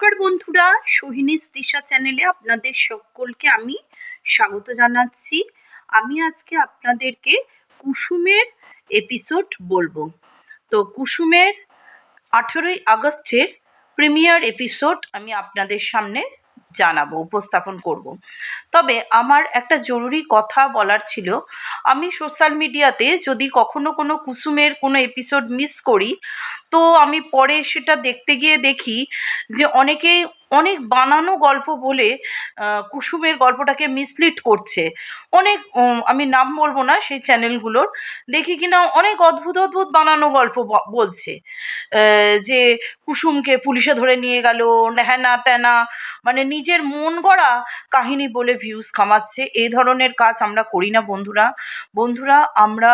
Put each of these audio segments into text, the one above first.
নমস্কার বন্ধুরা, সোহিনীস দিশা চ্যানেলে আপনাদের সকলকে আমি স্বাগত জানাচ্ছি। আমি আজকে আপনাদেরকে কুসুমের এপিসোড বলবো। তো কুসুমের 18ই আগস্টের প্রিমিয়ার এপিসোড আমি আপনাদের সামনে জানাবো, উপস্থাপন করব। তবে আমার একটা জরুরি কথা বলার ছিল। আমি সোশ্যাল মিডিয়াতে যদি কখনো কোনো কুসুমের কোনো এপিসোড মিস করি, তো আমি পরে সেটা দেখতে গিয়ে দেখি যে অনেকেই অনেক বানানো গল্প বলে কুসুমের গল্পটাকে মিসলিড করছে। অনেক আমি নাম বলবো না সেই চ্যানেলগুলোর, দেখি কিনা অনেক অদ্ভুত অদ্ভুত বানানো গল্প বলছে যে কুসুমকে পুলিশে ধরে নিয়ে গেল, হ্যানা ত্যানা, মানে নিজের মন গড়া কাহিনী বলে ভিউজ কামাচ্ছে। এই ধরনের কাজ আমরা করি না বন্ধুরা। বন্ধুরা, আমরা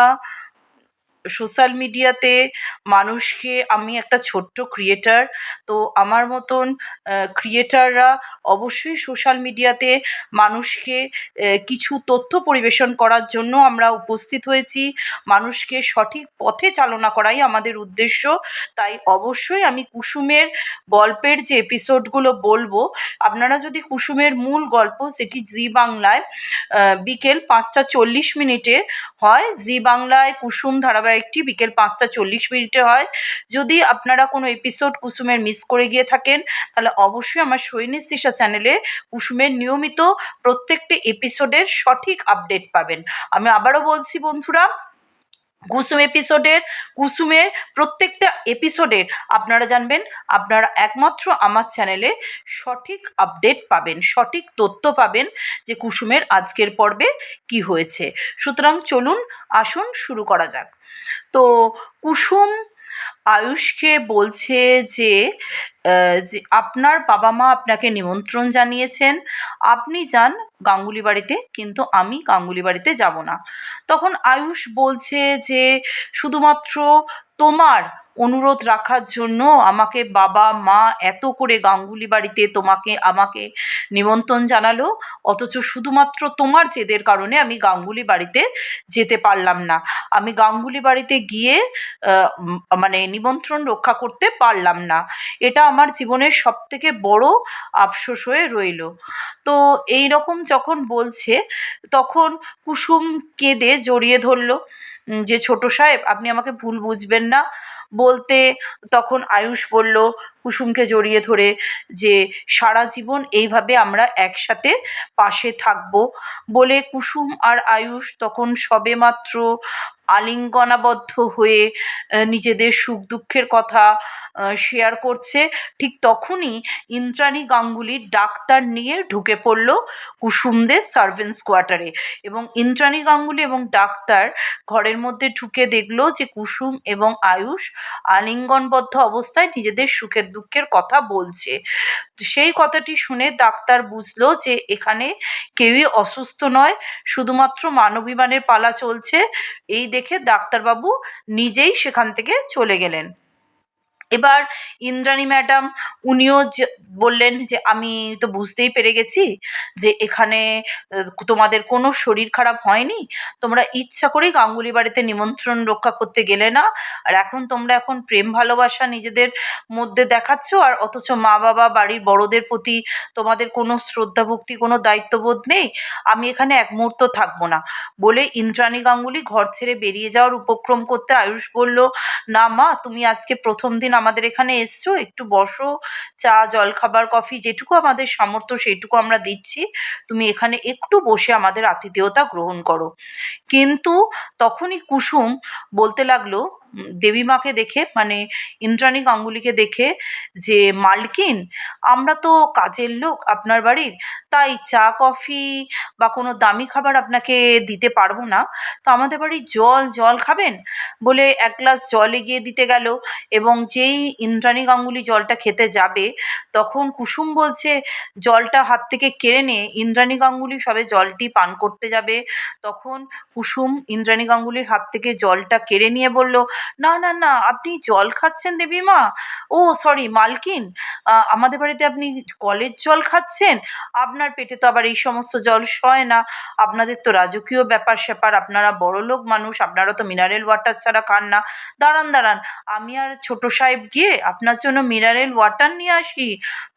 সোশ্যাল মিডিয়াতে মানুষকে, আমি একটা ছোট্ট ক্রিয়েটার, তো আমার মতন ক্রিয়েটাররা অবশ্যই সোশ্যাল মিডিয়াতে মানুষকে কিছু তথ্য পরিবেশন করার জন্য আমরা উপস্থিত হয়েছি। মানুষকে সঠিক পথে চালনা করাই আমাদের উদ্দেশ্য। তাই অবশ্যই আমি কুসুমের গল্পের যে এপিসোডগুলো বলবো, আপনারা যদি কুসুমের মূল গল্প, সেটি জি বাংলায় বিকেল 5:40 হয়। জি বাংলায় কুসুম ধারাবাহিকটি বিকেল 5:40 হয়। যদি আপনারা কোনো এপিসোড কুসুমের মিস করে গিয়ে থাকেন, তাহলে অবশ্যই আমার সোহিনীস দিশা চ্যানেলে কুসুমের নিয়মিত প্রত্যেকটি এপিসোডের সঠিক আপডেট পাবেন। আমি আবারও বলছি বন্ধুরা, কুসুমের প্রত্যেকটা এপিসোডের আপনারা জানবেন, আপনারা একমাত্র আমার চ্যানেলে সঠিক আপডেট পাবেন, সঠিক তথ্য পাবেন যে কুসুমের আজকের পর্বে কি হয়েছে। সুতরাং চলুন, আসুন শুরু করা যাক। তো কুসুম আয়ুষকে বলছে যে আপনার বাবা মা আপনাকে নিমন্ত্রণ জানিয়েছেন, আপনি যান গাঙ্গুলি বাড়িতে, কিন্তু আমি গাঙ্গুলি বাড়িতে যাব না। তখন আয়ুষ বলছে যে শুধুমাত্র তোমার অনুরোধ রাখার জন্য আমাকে বাবা মা এত করে গাঙ্গুলি বাড়িতে আমাকে নিমন্ত্রণ জানালো, অথচ শুধুমাত্র তোমার জেদের কারণে আমি গাঙ্গুলি বাড়িতে যেতে পারলাম না। আমি গাঙ্গুলি বাড়িতে গিয়ে মানে নিমন্ত্রণ রক্ষা করতে পারলাম না। এটা আমার জীবনের সবথেকে বড় আফসোস হয়ে রইল। তো এই রকম যখন বলছে, তখন কুসুম কেঁদে জড়িয়ে ধরল যে ছোট সাহেব, আপনি আমাকে ভুল বুঝবেন না বলতে। তখন আয়ুষ বলল কুসুমকে জড়িয়ে ধরে যে সারা জীবন এইভাবে আমরা একসাথে পাশে থাকবো বলে। কুসুম আর আয়ুষ তখন সবেমাত্র আলিঙ্গনাবদ্ধ হয়ে নিজেদের সুখ দুঃখের কথা শেয়ার করছে। ঠিক তখনই ইন্দ্রাণী গাঙ্গুলি ডাক্তার নিয়ে ঢুকে পড়ল কুসুমদের সার্ভেন্টস কোয়ার্টারে, এবং ইন্দ্রাণী গাঙ্গুলি এবং ডাক্তার ঘরের মধ্যে ঢুকে দেখলো যে কুসুম এবং আয়ুষ আলিঙ্গনবদ্ধ অবস্থায় নিজেদের সুখের দুঃখের কথা বলছে। সেই কথাটি শুনে ডাক্তার বুঝলো যে এখানে কেউই অসুস্থ নয়, শুধুমাত্র মানবিমানের পালা চলছে। এই দেখে ডাক্তারবাবু নিজেই সেখান থেকে চলে গেলেন। এবার ইন্দ্রাণী ম্যাডাম, উনিও বললেন যে আমি তো বুঝতেই পেরে গেছি যে এখানে তোমাদের কোনো শরীর খারাপ হয়নি, তোমরা ইচ্ছা করেই গাঙ্গুলি বাড়িতে নিমন্ত্রণ রক্ষা করতে গেলে না, আর তোমরা এখন প্রেম ভালোবাসা নিজেদের মধ্যে দেখাচ্ছ, আর অথচ মা বাবা বাড়ির বড়দের প্রতি তোমাদের কোনো শ্রদ্ধা ভক্তি, কোনো দায়িত্ববোধ নেই। আমি এখানে এক মুহূর্ত থাকবো না বলে ইন্দ্রাণী গাঙ্গুলি ঘর ছেড়ে বেরিয়ে যাওয়ার উপক্রম করতে আয়ুষ বলল, না মা, তুমি আজকে প্রথম দিন আমাদের এখানে এসছো, একটু বসো, চা জলখাবার কফি যেটুকু আমাদের সামর্থ্য সেইটুকু আমরা দিচ্ছি, তুমি এখানে একটু বসে আমাদের আতিথেয়তা গ্রহণ করো। কিন্তু তখনই কুসুম বলতে লাগলো দেবীমাকে দেখে, মানে ইন্দ্রাণী গাঙ্গুলিকে দেখে, যে মালকিন, আমরা তো কাজের লোক আপনার বাড়ির, তাই চা কফি বা কোনো দামি খাবার আপনাকে দিতে পারবো না। তো আমাদের বাড়ির জল খাবেন বলে এক গ্লাস জল এগিয়ে দিতে গেল, এবং যেই ইন্দ্রাণী গাঙ্গুলি জলটা খেতে যাবে, তখন কুসুম বলছে জলটা হাত থেকে কেড়ে নিয়ে ইন্দ্রাণী গাঙ্গুলি সবে জলটি পান করতে যাবে, তখন কুসুম ইন্দ্রাণী গাঙ্গুলির হাত থেকে জলটা কেড়ে নিয়ে বলল, না না না, আপনি জল খাচ্ছেন দেবীমা? ও সরি মালকিন, আমাদের বাড়িতে আপনি কলের জল খাচ্ছেন? আপনার পেটে তো আবার এই সমস্ত জল সয় না। আপনাদের তো রাজকীয় ব্যাপার স্যাপার, আপনারা বড়লোক মানুষ, আপনারা তো মিনারেল ওয়াটার ছাড়া খান না। দাঁড়ান দাঁড়ান, আমি আর ছোট সাহেব গিয়ে আপনার জন্য মিনারেল ওয়াটার নিয়ে আসি,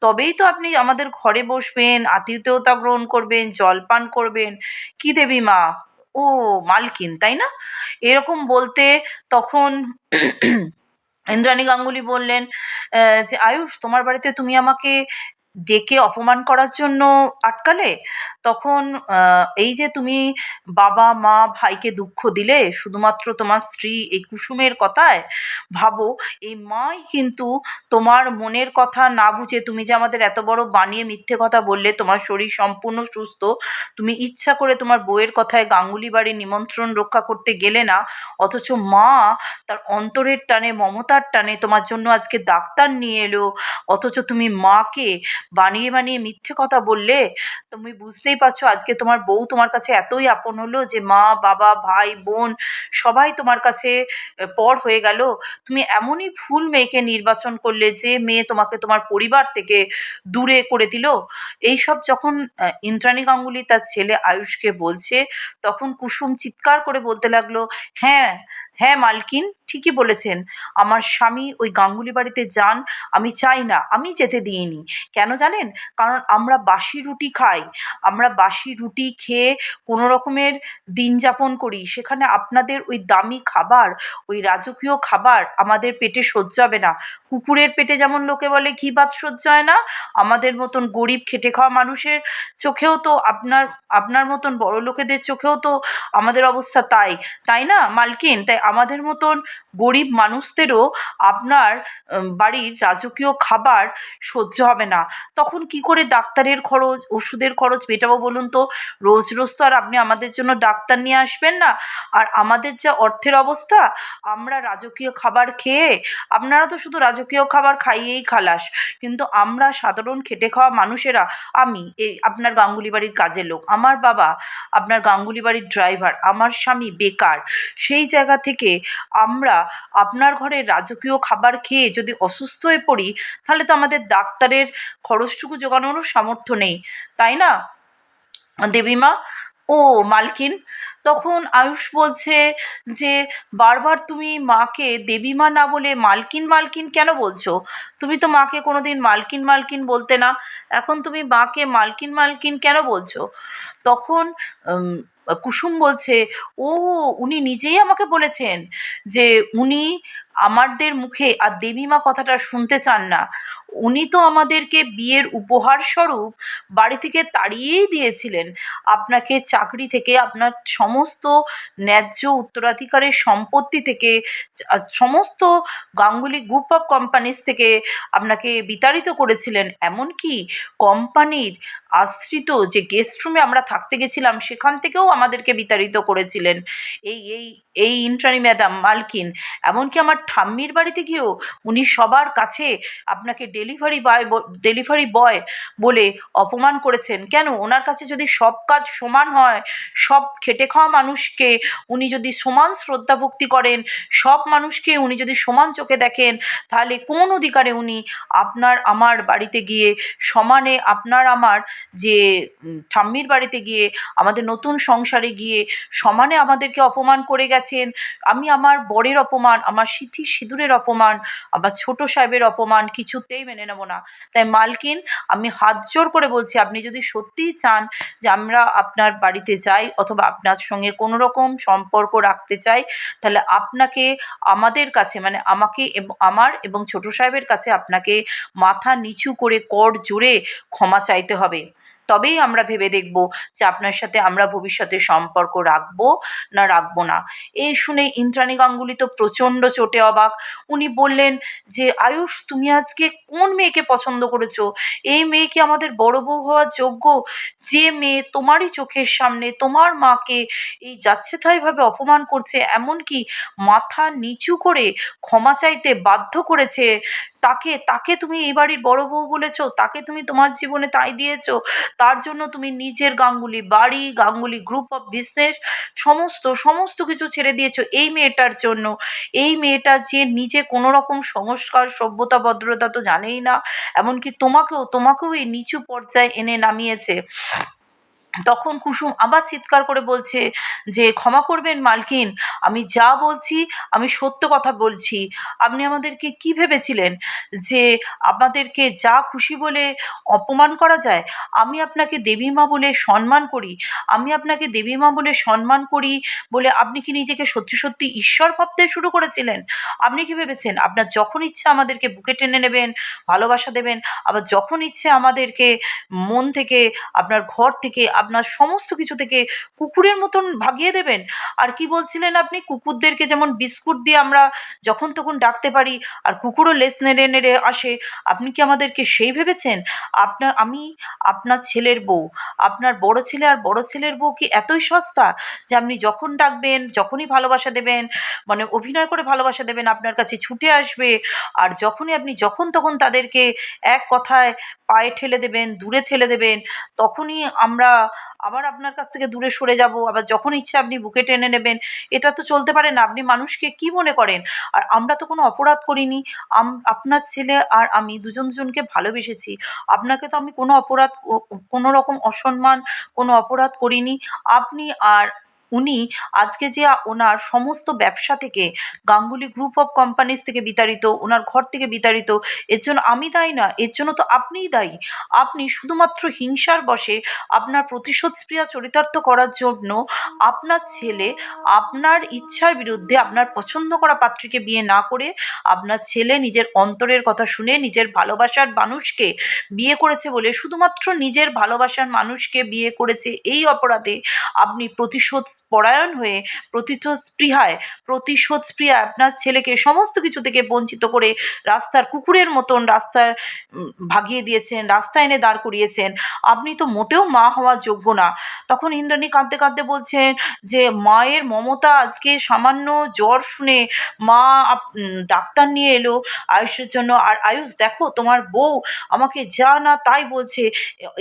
তবেই তো আপনি আমাদের ঘরে বসবেন, আতিথেয়তা গ্রহণ করবেন, জল পান করবেন। কি দেবীমা? ও মালকিন, তাই না? এরকম বলতে তখন ইন্দ্রাণী গাঙ্গুলি বললেন, যে আয়ুষ, তোমার বাড়িতে তুমি আমাকে ডেকে অপমান করার জন্য আটকালে? তখন এই যে তুমি বাবা মা ভাইকে দুঃখ দিলে শুধুমাত্র তোমার স্ত্রী এই কুসুমের কথায়, ভাবো এই মাই কিন্তু তোমার মনের কথা না বুঝে, তুমি যে আমাদের এত বড় বানিয়ে মিথ্যে কথা বললে, তোমার শরীর সম্পূর্ণ সুস্থ, তুমি ইচ্ছা করে তোমার বউয়ের কথায় গাঙ্গুলি বাড়ির নিমন্ত্রণ রক্ষা করতে গেলে না, অথচ মা তার অন্তরের টানে মমতার টানে তোমার জন্য আজকে ডাক্তার নিয়ে এলো, অথচ তুমি মাকে বানিয়ে বানিয়ে মিথ্যে কথা বললে। তুমি বুঝতেই পারছো আজকে তোমার বউ তোমার কাছে এতই আপন হলো যে মা বাবা ভাই বোন সবাই তোমার কাছে পর হয়ে গেল। তুমি এমনই ভুল মেয়েকে নির্বাচন করলে যে মেয়ে তোমাকে তোমার পরিবার থেকে দূরে করে দিল। এইসব যখন ইন্দ্রাণী গাঙ্গুলি তার ছেলে আয়ুষকে বলছে, তখন কুসুম চিৎকার করে বলতে লাগলো, হ্যাঁ হ্যাঁ মালকিন, ঠিকই বলেছেন। আমার স্বামী ওই গাঙ্গুলি বাড়িতে যান, আমি চাই না, আমি যেতে দিইনি। কেন জানেন? কারণ আমরা বাসি রুটি খাই, আমরা বাসি রুটি খেয়ে কোনো রকমের দিন যাপন করি, সেখানে আপনাদের ওই দামি খাবার, ওই রাজকীয় খাবার আমাদের পেটে সহ্য হবে না। কুকুরের পেটে যেমন লোকে বলে ঘি ভাত সহ্য হয় না, আমাদের মতন গরিব খেটে খাওয়া মানুষের চোখেও তো, আপনার আপনার মতন বড় লোকেদের চোখেও তো আমাদের অবস্থা তাই, তাই না মালকিন? তাই আমাদের মতন গরিব মানুষদেরও আপনার বাড়ির রাজকীয় খাবার সহ্য হবে না। তখন কি করে ডাক্তারের খরচ, ওষুধের খরচ মেটাবো বলুন তো? রোজ রোজ তো আর আপনি আমাদের জন্য ডাক্তার নিয়ে আসবেন না। আর আমাদের যা অর্থের অবস্থা, আমরা রাজকীয় খাবার খেয়ে, আপনারা তো শুধু রাজকীয় খাবার খাইয়েই খালাস, কিন্তু আমরা সাধারণ খেটে খাওয়া মানুষেরা, আমি এই আপনার গাঙ্গুলি বাড়ির কাজের লোক, আমার বাবা আপনার গাঙ্গুলি বাড়ির ড্রাইভার, আমার স্বামী বেকার, সেই জায়গা থেকে আমরা আপনার ঘরের রাজকীয় খাবার খেয়ে যদি অসুস্থ হয়ে পড়ি, তাহলে তো আমাদের ডাক্তারের খরচটুকু জোগানোরও সামর্থ্য নেই, তাই না দেবীমা? ও মালকিন, তখন আয়ুষ বলছে যে বারবার তুমি মাকে দেবীমা না বলে মালকিন মালকিন কেন বলছো? তুমি তো মাকে কোনোদিন মালকিন মালকিন বলতে না, এখন তুমি মাকে মালকিন মালকিন কেন বলছো? তখন কুসুম বলছে, ও উনি নিজেই আমাকে বলেছেন যে উনি আমাদের মুখে আর দেবীমা কথাটা শুনতে চান না। উনি তো আমাদেরকে বিয়ের উপহার স্বরূপ বাড়ি থেকে তাড়িয়েই দিয়েছিলেন, আপনাকে চাকরি থেকে, আপনার সমস্ত ন্যায্য উত্তরাধিকারের সম্পত্তি থেকে, সমস্ত গাঙ্গুলি গ্রুপ অফ কোম্পানিজ থেকে আপনাকে বিতাড়িত করেছিলেন। এমনকি কোম্পানির আশ্রিত যে গেস্ট রুমে আমরা থাকতে গেছিলাম সেখান থেকেও আমাদেরকে বিতাড়িত করেছিলেন এই এই এই ইন্দ্রাণী ম্যাডাম মালকিন। এমনকি আমার ঠাম্মির বাড়িতে গিয়েও উনি সবার কাছে আপনাকে ডেলিভারি বয় বলে অপমান করেছেন। কেন? ওনার কাছে যদি সব কাজ সমান হয়, সব খেটে খাওয়া মানুষকে উনি যদি সমান শ্রদ্ধা ভক্তি করেন, সব মানুষকে উনি যদি সমান চোখে দেখেন, তাহলে কোন অধিকারে উনি আপনার আমার বাড়িতে গিয়ে সমানে, আপনার আমার যে ঠাম্মির বাড়িতে গিয়ে, আমাদের নতুন সংসারে গিয়ে সমানে আমাদেরকে অপমান করে গেছেন? আমি আমার বরের অপমান, আমার সিঁথির সিঁদুরের অপমান, আমার ছোট সাহেবের অপমান কিছুতেই মেনে নেব না। তাই মালকিন, আমি হাত জোড় করে বলছি, আপনি যদি সত্যিই চান যে আমরা আপনার বাড়িতে যাই অথবা আপনার সঙ্গে কোনো রকম সম্পর্ক রাখতে চাই, তাহলে আপনাকে আমাদের কাছে, মানে আমাকে এবং আমার এবং ছোট সাহেবের কাছে আপনাকে মাথা নিচু করে কর জোড়ে ক্ষমা চাইতে হবে। তবেই আমরা ভেবে দেখব যে আপনার সাথে আমরা ভবিষ্যতে সম্পর্ক রাখবো না রাখবো না। এই শুনে ইন্দ্রাণী গাঙ্গুলি তো প্রচণ্ড চোটে অবাক। উনি বললেন যে আয়ুষ, তুমি আজকে কোন মেয়েকে পছন্দ করেছো? এই মেয়ে কি আমাদের বড় বউ হওয়ার যোগ্য? যে মেয়ে তোমারই চোখের সামনে তোমার মাকে এই যাচ্ছেতাইভাবে অপমান করছে, এমনকি মাথা নিচু করে ক্ষমা চাইতে বাধ্য করেছে, তাকে তাকে তুমি এই বাড়ির বড় বউ বলেছো, তাকে তুমি তোমার জীবনে তাই দিয়েছো, তার জন্য তুমি নিজের গাঙ্গুলি বাড়ি, গাঙ্গুলি গ্রুপ অফ বিজনেস, সমস্ত সমস্ত কিছু ছেড়ে দিয়েছো এই মেয়েটার জন্য। এই মেয়েটা যে নিজে কোনো রকম সংস্কার সভ্যতা ভদ্রতা তো জানেই না, এমনকি তোমাকেও এই নিচু পর্যায়ে এনে নামিয়েছে। তখন কুসুম আবার চিৎকার করে বলছে যে, ক্ষমা করবেন মালকিন, আমি যা বলছি আমি সত্য কথা বলছি। আপনি আমাদেরকে কি ভেবেছিলেন যে আমাদেরকে যা খুশি বলে অপমান করা যায়? আমি আপনাকে দেবী মা বলে সম্মান করি, আমি আপনাকে দেবী মা বলে সম্মান করি বলে আপনি কি নিজেকে সত্যি সত্যি ঈশ্বর ভাবতে শুরু করেছিলেন? আপনি কি ভেবেছেন আপনার যখন ইচ্ছে আমাদেরকে বুকে টেনে নেবেন, ভালোবাসা দেবেন, আবার যখন ইচ্ছে আমাদেরকে মন থেকে, আপনার ঘর থেকে, আপনার সমস্ত কিছু থেকে কুকুরের মতন ভাগিয়ে দেবেন? আর কি বলছিলেন আপনি? কুকুরদেরকে যেমন বিস্কুট দিয়ে আমরা যখন তখন ডাকতে পারি, আর কুকুরও লেজ নেড়ে নেড়ে আসে, আপনি কি আমাদেরকে সেই ভেবেছেন? আমি আপনার ছেলের বউ, আপনার বড় ছেলে আর বড় ছেলের বউ কি এতই সস্তা যে আপনি যখন ডাকবেন যখনই ভালোবাসা দেবেন, মানে অভিনয় করে ভালোবাসা দেবেন, আপনার কাছে ছুটে আসবে, আর যখনই আপনি যখন তখন তাদেরকে এক কথায় পায়ে ঠেলে দেবেন, দূরে ঠেলে দেবেন, তখনই আমরা আবার আপনার কাছ থেকে দূরে সরে যাব, আবার যখন ইচ্ছে আপনি বুকে টেনে নেবেন? এটা তো চলতে পারে না। আপনি মানুষকে কি মনে করেন? আর আমরা তো কোনো অপরাধ করিনি। আপনার ছেলে আর আমি দুজন দুজনকে ভালোবেসেছি। আপনাকে তো আমি কোনো অপরাধ কোনো রকম অসম্মান, কোনো অপরাধ করিনি। আপনি আর উনি আজকে যে ওনার সমস্ত ব্যবসা থেকে, গাঙ্গুলি গ্রুপ অফ কোম্পানিজ থেকে বিতাড়িত, ওনার ঘর থেকে বিতাড়িত, এর জন্য আমি দায়ী না, এর জন্য তো আপনিই দায়ী। আপনি শুধুমাত্র হিংসার বশে আপনার প্রতিশোধ চরিতার্থ করার জন্য আপনার ছেলে আপনার ইচ্ছার বিরুদ্ধে আপনার পছন্দ করা পাত্রীকে বিয়ে না করে, আপনার ছেলে নিজের অন্তরের কথা শুনে নিজের ভালোবাসার মানুষকে বিয়ে করেছে বলে, শুধুমাত্র নিজের ভালোবাসার মানুষকে বিয়ে করেছে এই অপরাধে আপনি প্রতিশোধ পরায়ণ হয়ে, প্রতিশোধ স্পৃহায় আপনার ছেলেকে সমস্ত কিছু থেকে বঞ্চিত করে রাস্তার কুকুরের মতন রাস্তায় ভাগিয়ে দিয়েছেন, রাস্তায় এনে দাঁড় করিয়েছেন। আপনি তো মোটেও মা হওয়ার যোগ্য না। তখন ইন্দ্রাণী কাঁদতে কাঁদতে বলছেন যে মায়ের মমতা আজকে সামান্য জ্বর শুনে মা ডাক্তার নিয়ে এলো আয়ুষের জন্য, আর আয়ুষ দেখো তোমার বউ আমাকে যা না তাই বলছে,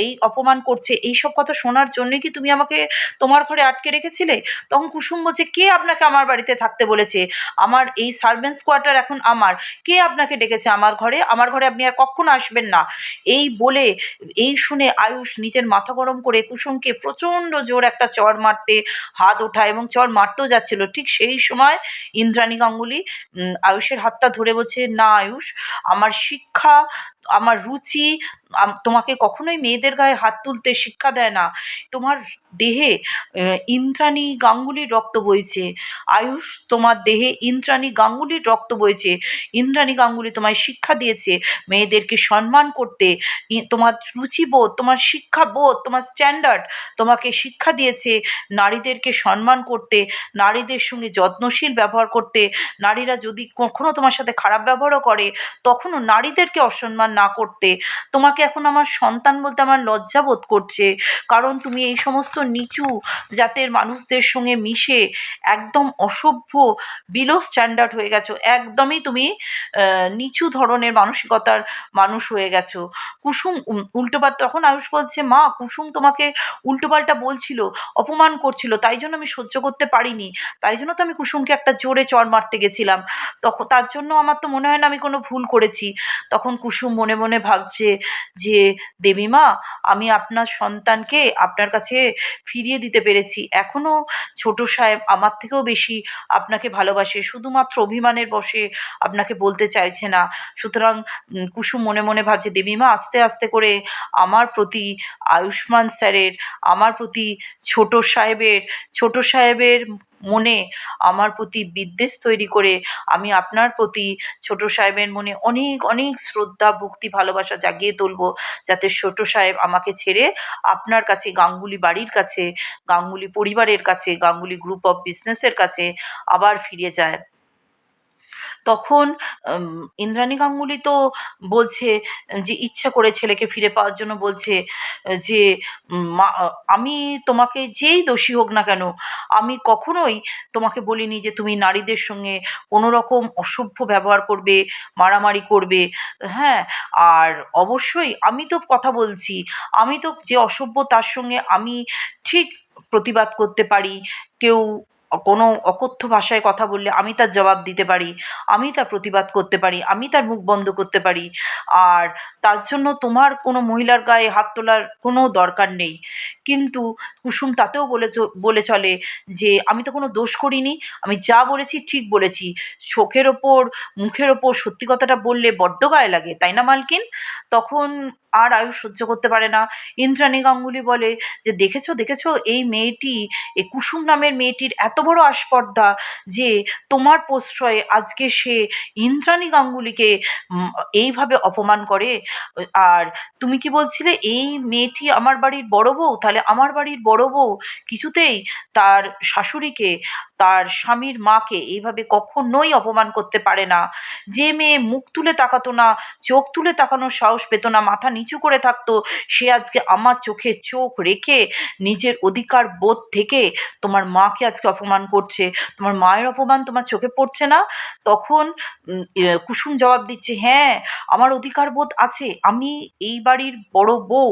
এই অপমান করছে, এইসব কথা শোনার জন্যই কি তুমি আমাকে তোমার ঘরে আটকে রেখেছিলে? তখন কুসুম বলছে, কে আপনাকে আমার বাড়িতে থাকতে বলেছে? আমার এই সার্ভেন্টস কোয়ার্টার এখন আমার। কে আপনাকে ডেকেছে আমার ঘরে? আমার ঘরে আপনি আর কখনো আসবেন না। এই বলে, এই শুনে আয়ুষ নিজের মাথা গরম করে কুসুমকে প্রচণ্ড জোর একটা চড় মারতে হাত ওঠায়, এবং চড় মারতেও যাচ্ছিল। ঠিক সেই সময় ইন্দ্রাণী গাঙ্গুলি আয়ুষের হাতটা ধরে বলছে, না আয়ুষ, আমার শিক্ষা, আমার রুচি তোমাকে কখনোই মেয়েদের গায়ে হাত তুলতে শিক্ষা দেয় না। তোমার দেহে ইন্দ্রাণী গাঙ্গুলির রক্ত বইছে আয়ুষ, তোমার দেহে ইন্দ্রাণী গাঙ্গুলির রক্ত বইছে। ইন্দ্রাণী গাঙ্গুলি তোমায় শিক্ষা দিয়েছে মেয়েদেরকে সম্মান করতে। তোমার রুচিবোধ, তোমার শিক্ষাবোধ, তোমার স্ট্যান্ডার্ড তোমাকে শিক্ষা দিয়েছে নারীদেরকে সম্মান করতে, নারীদের সঙ্গে যত্নশীল ব্যবহার করতে, নারীরা যদি কখনো তোমার সাথে খারাপ ব্যবহারও করে তখনও নারীদেরকে অসম্মান না করতে। তোমাকে এখন আমার সন্তান বলতে আমার লজ্জা বোধ করছে, কারণ তুমি এই সমস্ত নিচু জাতের মানুষদের সঙ্গে মিশে একদম অসভ্য, বিলো স্ট্যান্ডার্ড হয়ে গেছো। একদমই তুমি নিচু ধরনের মানসিকতার মানুষ হয়ে গেছো। কুসুম উল্টোপাল্টা, তখন আয়ুষ বলছে, মা কুসুম তোমাকে উল্টোপাল্টা বলছিল, অপমান করছিল, তাই জন্য আমি সহ্য করতে পারিনি, তাই জন্য তো আমি কুসুমকে একটা জোরে চড় মারতে গেছিলাম, তখন তার জন্য আমার তো মনে হয় না আমি কোনো ভুল করেছি। তখন কুসুম মনে মনে ভাবছে যে, দেবীমা, আমি আপনার সন্তানকে আপনার কাছে ফিরিয়ে দিতে পেরেছি। এখনও ছোট সাহেব আমার থেকেও বেশি আপনাকে ভালোবাসে, শুধুমাত্র অভিমানের বশে আপনাকে বলতে চাইছে না। সুতরাং কুসুম মনে মনে ভাবছে, দেবীমা আস্তে আস্তে করে আমার প্রতি আয়ুষ্মান স্যারের, আমার প্রতি ছোট সাহেবের মনে আমার প্রতি বিদ্বেষ তৈরি করে আমি আপনার প্রতি ছোট সাহেবের মনে অনেক অনেক শ্রদ্ধা, ভক্তি, ভালোবাসা জাগিয়ে তুলব, যাতে ছোট সাহেব আমাকে ছেড়ে আপনার কাছে, গাঙ্গুলি বাড়ির কাছে, গাঙ্গুলি পরিবারের কাছে, গাঙ্গুলি গ্রুপ অফ বিজনেসের কাছে আবার ফিরে যায়। তখন ইন্দ্রাণী গাঙ্গুলি তো বলছে যে ইচ্ছা করে ছেলেকে ফিরে পাওয়ার জন্য বলছে যে আমি তোমাকে যেই দোষী হোক না কেন, আমি কখনোই তোমাকে বলিনি যে তুমি নারীদের সঙ্গে কোনো রকম অসভ্য ব্যবহার করবে, মারামারি করবে। হ্যাঁ, আর অবশ্যই আমি তো কথা বলছি, আমি তো যে অসভ্য তার সঙ্গে আমি ঠিক প্রতিবাদ করতে পারি। কেউ কোনো অকথ্য ভাষায় কথা বললে আমি তার জবাব দিতে পারি, আমি তার প্রতিবাদ করতে পারি, আমি তার মুখ বন্ধ করতে পারি। আর তার জন্য তোমার কোনো মহিলার গায়ে হাত তোলার কোনো দরকার নেই। কিন্তু কুসুম তাতেও বলে চলে যে আমি তো কোনো দোষ করিনি, আমি যা বলেছি ঠিক বলেছি। চোখের ওপর মুখের ওপর সত্যি কথাটা বললে বড্ড গায়ে লাগে, তাই না মালকিন? তখন আর আয়ুষ সহ্য করতে পারে না। ইন্দ্রাণী গাঙ্গুলি বলে যে দেখেছো দেখেছো, এই মেয়েটি, এই কুসুম নামের মেয়েটির এত বড় আস্পর্ধা যে তোমার প্রশ্রয়ে আজকে সে ইন্দ্রাণী গাঙ্গুলিকে এইভাবে অপমান করে। আর তুমি কি বলছিলে এই মেয়েটি আমার বাড়ির বড় বউ? তাহলে আমার বাড়ির বড় বউ কিছুতেই তার শাশুড়িকে, তার স্বামীর মাকে এইভাবে কখনোই অপমান করতে পারে না। যে মেয়ে মুখ তুলে তাকাতো না, চোখ তুলে তাকানোর সাহস পেত না, মাথা নিচু করে থাকতো, সে আজকে আমার চোখে চোখ রেখে নিজের অধিকার বোধ থেকে তোমার মাকে আজকে অপমান করছে। তোমার মায়ের অপমান তোমার চোখে পড়ছে না? তখন কুসুম জবাব দিচ্ছে, হ্যাঁ, আমার অধিকার বোধ আছে, আমি এই বাড়ির বড় বউ,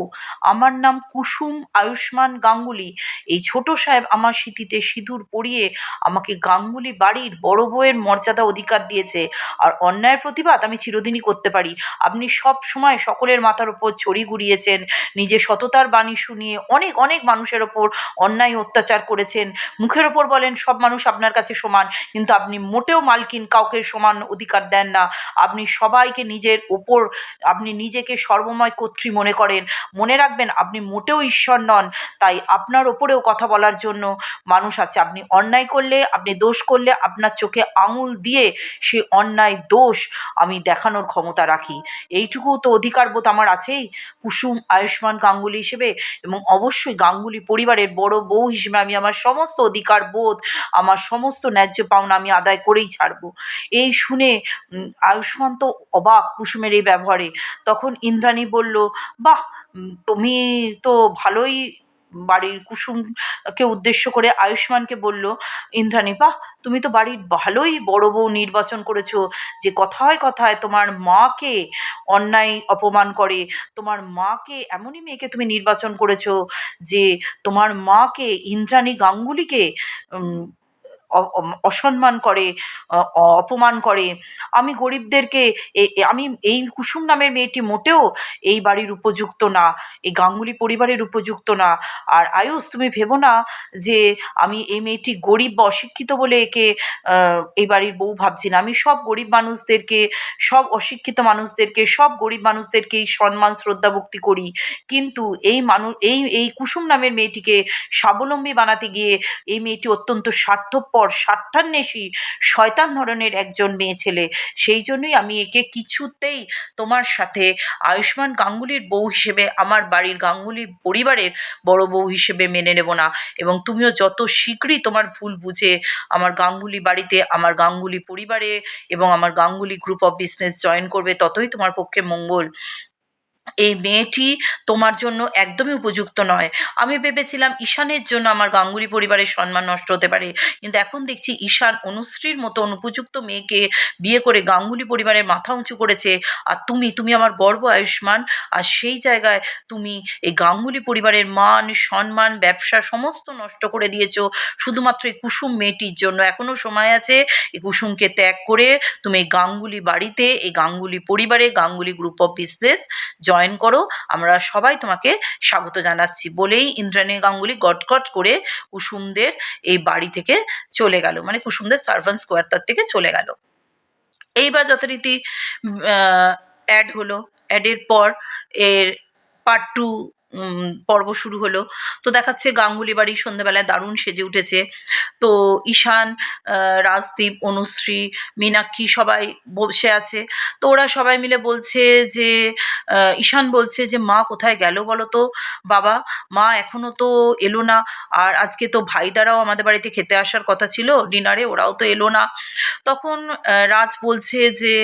আমার নাম কুসুম আয়ুষ্মান গাঙ্গুলি। এই ছোট সাহেব আমার সিঁথিতে সিঁদুর পরিয়ে আমাকে গাঙ্গুলি বাড়ির বড় বউয়ের মর্যাদা অধিকার দিয়েছে। আর অন্যায়ের প্রতিবাদ আমি চিরদিনই করতে পারি। আপনি সব সময় সকলের মাথার উপর ছড়ি ঘুরিয়েছেন, নিজের সততার বাণী শুনিয়ে অনেক অনেক মানুষের ওপর অন্যায় অত্যাচার করেছেন। মুখের ওপর বলেন সব মানুষ আপনার কাছে সমান, কিন্তু আপনি মোটেও মালকিন কাউকে সমান অধিকার দেন না। আপনি সবাইকে নিজের ওপর, আপনি নিজেকে সর্বময় কর্ত্রী মনে করেন। মনে রাখবেন, আপনি মোটেও ঈশ্বর নন, তাই আপনার ওপরেও কথা বলার জন্য মানুষ আছে। আপনি অন্যায় করলে, আপনি দোষ করলে আপনার চোখে আঙুল দিয়ে সে অন্যায় দোষ আমি দেখানোর ক্ষমতা রাখি। এইটুকু তো অধিকারবোধ আমার আছেই কুসুম আয়ুষ্মান গাঙ্গুলি হিসেবে, এবং অবশ্যই গাঙ্গুলি পরিবারের বড় বউ হিসেবে আমি আমার সমস্ত অধিকার বোধ, আমার সমস্ত ন্যায্য পাওনা আমি আদায় করেই ছাড়বো। এই শুনে আয়ুষ্মান তো অবাক কুসুমের এই ব্যবহারে। তখন ইন্দ্রাণী বলল, বাহ, তুমি তো ভালোই, বাড়ির কুসুমকে উদ্দেশ্য করে আয়ুষ্মানকে বলল ইন্দ্রাণী, বাহ, তুমি তো বাড়ির ভালোই বড় বউ নির্বাচন করেছো, যে কথায় কথায় তোমার মাকে অন্যায় অপমান করে, তোমার মাকে, এমনই মেয়েকে তুমি নির্বাচন করেছো যে তোমার মাকে, ইন্দ্রাণী গাঙ্গুলিকে অসম্মান করে, অপমান করে। আমি গরিবদেরকে, আমি এই কুসুম নামের মেয়েটি মোটেও এই বাড়ির উপযুক্ত না, এই গাঙ্গুলি পরিবারের উপযুক্ত না। আর আয়ুষ, তুমি ভেবো না যে আমি এই মেয়েটি গরিব বা অশিক্ষিত বলে একে এই বাড়ির বউ ভাবছি না। আমি সব গরিব মানুষদেরকে, সব অশিক্ষিত মানুষদেরকে, সব গরিব মানুষদেরকেই সম্মান শ্রদ্ধা ভক্তি করি। কিন্তু এই মানুষ, এই কুসুম নামের মেয়েটিকে স্বাবলম্বী বানাতে গিয়ে এই মেয়েটি অত্যন্ত স্বার্থপর, স্বার্থান্বেষী, শয়তান ধরনের একজন মেয়ে ছেলে। সেই জন্যই আমি একে কিছুতেই তোমার সাথে আয়ুষ্মান গাঙ্গুলির বউ হিসেবে, আমার বাড়ির গাঙ্গুলি পরিবারের বড় বউ হিসেবে মেনে নেব না। এবং তুমিও যত শীঘ্রই তোমার ভুল বুঝে আমার গাঙ্গুলি বাড়িতে, আমার গাঙ্গুলি পরিবারে এবং আমার Ganguly group of business join করবে, ততই তোমার পক্ষে মঙ্গল। এই মেয়েটি তোমার জন্য একদমই উপযুক্ত নয়। আমি ভেবেছিলাম ঈশানের জন্য আমার গাঙ্গুলি পরিবারের সম্মান নষ্ট হতে পারে, কিন্তু এখন দেখছি ঈশান অনুশ্রীর মতো অনুপযুক্ত মেয়েকে বিয়ে করে গাঙ্গুলি পরিবারের মাথা উঁচু করেছে। আর তুমি আমার গর্ব আয়ুষ্মান। আর সেই জায়গায় তুমি এই গাঙ্গুলি পরিবারের মান সম্মান ব্যবসা সমস্ত নষ্ট করে দিয়েছো শুধুমাত্র এই কুসুম মেয়েটির জন্য। এখনো সময় আছে, এই কুসুমকে ত্যাগ করে তুমি এই গাঙ্গুলি বাড়িতে, এই গাঙ্গুলি পরিবারে, Ganguly group of business join করো। আমরা সবাই তোমাকে স্বাগত জানাচ্ছি বলেই ইন্দ্রাণী গাঙ্গুলি গটগট করে কুসুমদের এই বাড়ি থেকে চলে গেল, মানে কুসুমদের সার্ভান্টস কোয়ার্টার থেকে চলে গেল। এইবার যথারীতি অ্যাড হলো। অ্যাডের পর এর পার্ট টু পর্ব শুরু হলো। তো দেখাচ্ছে গাঙ্গুলি বাড়ি সন্ধ্যেবেলায় দারুণ সেজে উঠেছে। তো ঈশান, রাজদীপ, অনুশ্রী, মীনাক্ষী সবাই বসে আছে। তো ওরা সবাই মিলে বলছে যে ঈশান বলছে যে মা কোথায় গেল বলো তো বাবা, মা এখনো তো এলো না। আর আজকে তো ভাইদারাও আমাদের বাড়িতে খেতে আসার কথা ছিল ডিনারে, ওরাও তো এলো না। তখন রাজ বলছে যে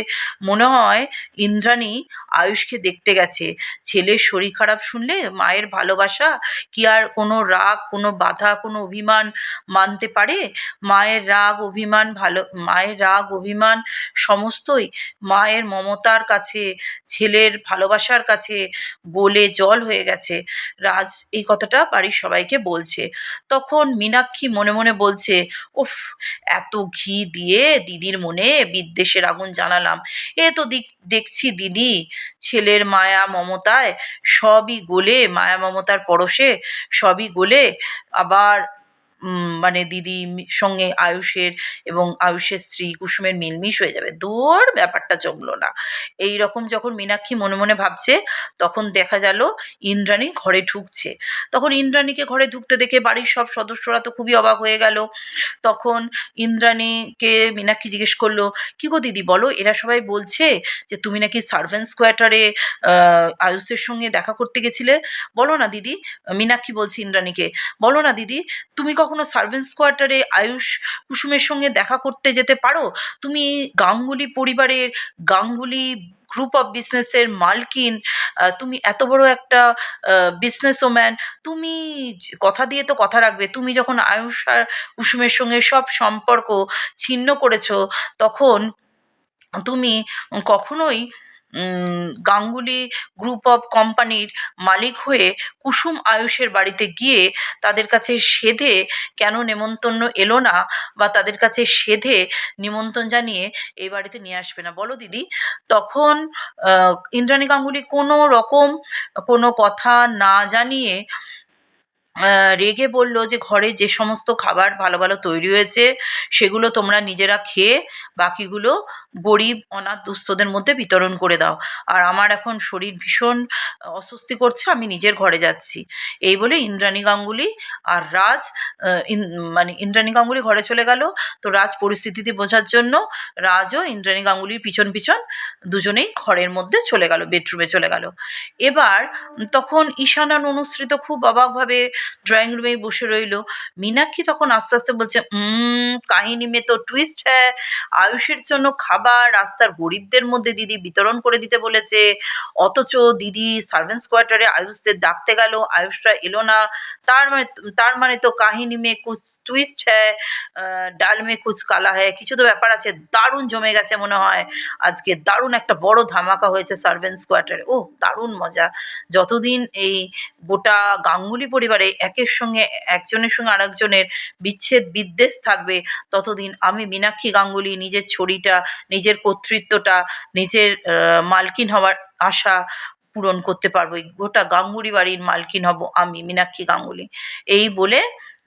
মনে হয় ইন্দ্রাণী আয়ুষকে দেখতে গেছে। ছেলের শরীর খারাপ শুনলে মায়ের ভালোবাসা কি আর কোনো রাগ, কোনো বাধা, কোনো অভিমান মানতে পারে? মায়ের রাগ অভিমান সমস্তই মায়ের মমতার কাছে, ছেলের ভালোবাসার কাছে গলে জল হয়ে গেছে। রাজ এই কথাটা বাড়ির সবাইকে বলছে। তখন মীনাক্ষী মনে মনে বলছে, উফ, এত ঘি দিয়ে দিদির মনে বিদ্বেষের আগুন জ্বালালাম। এ তো দেখছি দিদি ছেলের মায়া মমতায় সবই গলে, মায়া মমতার পরশে সবই গলে আবার মানে দিদি সঙ্গে আয়ুষের এবং আয়ুষের স্ত্রী কুসুমের মিলমিশ হয়ে যাবে। দূর, ব্যাপারটা জমলো না। এই রকম যখন মীনাক্ষী মনে মনে ভাবছে, তখন দেখা গেল ইন্দ্রাণী ঘরে ঢুকছে। তখন ইন্দ্রাণীকে ঘরে ঢুকতে দেখে বাড়ির সব সদস্যরা তো খুবই অবাক হয়ে গেল। তখন ইন্দ্রাণীকে মীনাক্ষী জিজ্ঞেস করলো, কি গো দিদি বলো, এরা সবাই বলছে যে তুমি নাকি সার্ভেন্টস কোয়ার্টারে আয়ুষের সঙ্গে দেখা করতে গেছিলে। বলো না দিদি। মীনাক্ষী বলছে ইন্দ্রাণীকে, বলো না দিদি, তুমি কখনো সার্ভেন্টস কোয়ার্টারে আয়ুষ কুসুমের সঙ্গে দেখা করতে যেতে পারো? তুমি গাঙ্গুলি পরিবারের, গাঙ্গুলি গ্রুপ অফ বিজনেসের মালকিন, তুমি এত বড় একটা বিজনেস ওম্যান, তুমি কথা দিয়ে তো কথা রাখবে। তুমি যখন আয়ুষ আর কুসুমের সঙ্গে সব সম্পর্ক ছিন্ন করেছো, তখন তুমি কখনোই গাঙ্গুলি গ্রুপ অফ কোম্পানির মালিক হয়ে কুসুম আয়ুষের বাড়িতে গিয়ে তাদের কাছে সেধে কেন নেমন্তন্ন এলো না, বা তাদের কাছে সেধে নিমন্ত্রণ জানিয়ে এই বাড়িতে নিয়ে আসবে না, বলো দিদি? তখন ইন্দ্রাণী গাঙ্গুলি কোনো রকম কোনো কথা না জানিয়ে রেগে বলল যে ঘরে যে সমস্ত খাবার ভালো ভালো তৈরি হয়েছে সেগুলো তোমরা নিজেরা খেয়ে বাকিগুলো গরিব অনাথ দুস্থদের মধ্যে বিতরণ করে দাও। আর আমার এখন শরীর ভীষণ অস্বস্তি করছে, আমি নিজের ঘরে যাচ্ছি। এই বলে ইন্দ্রাণী গাঙ্গুলি আর রাজ মানে ইন্দ্রাণী গাঙ্গুলি ঘরে চলে গেল। তো রাজ পরিস্থিতিতে বোঝার জন্য রাজও ইন্দ্রাণী গাঙ্গুলির পিছন পিছন দুজনেই ঘরের মধ্যে চলে গেল, বেডরুমে চলে গেল। এবার তখন ঈশান আর অনুশ্রী তো খুব অবাকভাবে ড্রয়িং রুমেই বসে রইলো। মীনাক্ষী তখন আস্তে আস্তে বলছে, কাহিনী মে তো টুইস্ট হ্যায়। আয়ুষের জন্য খাবার রাস্তার গরিবদের মধ্যে দিদি বিতরণ করে দিতে বলেছে, অথচ দিদি সার্ভেন্টস কোয়ার্টারে আয়ুষদের ডাকতে গেল, আয়ুষরা এলো না। তার মানে তো কাহিনী মে কুছ টুইস্ট হ্যায়, ডাল মে কুছ কালা হ্যায়। কিছু তো ব্যাপার আছে। দারুণ জমে গেছে মনে হয়, আজকে দারুণ একটা বড় ধামাকা হয়েছে সার্ভেন্টস কোয়ার্টারে। ও দারুণ মজা। যতদিন এই গোটা গাঙ্গুলি পরিবারে একজনের সঙ্গে আরেকজনের বিচ্ছেদ বিদ্বেষ থাকবে, ততদিন আমি মীনাক্ষী গাঙ্গুলি নিজের ছড়িটা, নিজের কর্তৃত্বটা, নিজের মালকিন হওয়ার আশা পূরণ করতে পারবো। এই গোটা গাঙ্গুলি বাড়ির মালকিন হব আমি, মীনাক্ষী গাঙ্গুলি। এই বলে